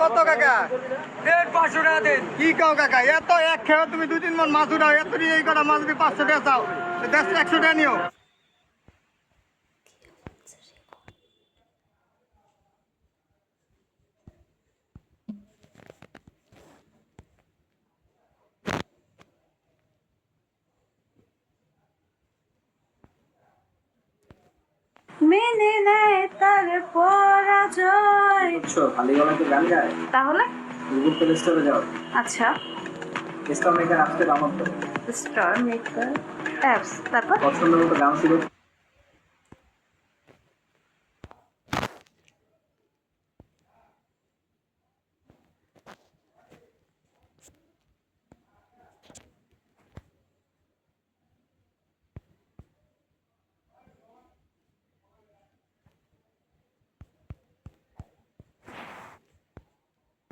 কত কাকা? 500 টাকা দেন। কি কাও কাকা? এত এক খেয়ে তুমি 2-3 মন মাছ উঠাও, এত এই কটা মাছ যদি 500 টাকা চাও, 100 টাকা নিও। মেনে নেয় তার পরাজয়। বুঝছো, খালি গলায় তো গান গায়। তাহলে গুগল প্লে স্টোরে যাও, আচ্ছা, স্টার মেকার অ্যাপসটা ডাউনলোড করো, স্টার মেকার অ্যাপস, তারপর পছন্দ মতো গান সিলেক্ট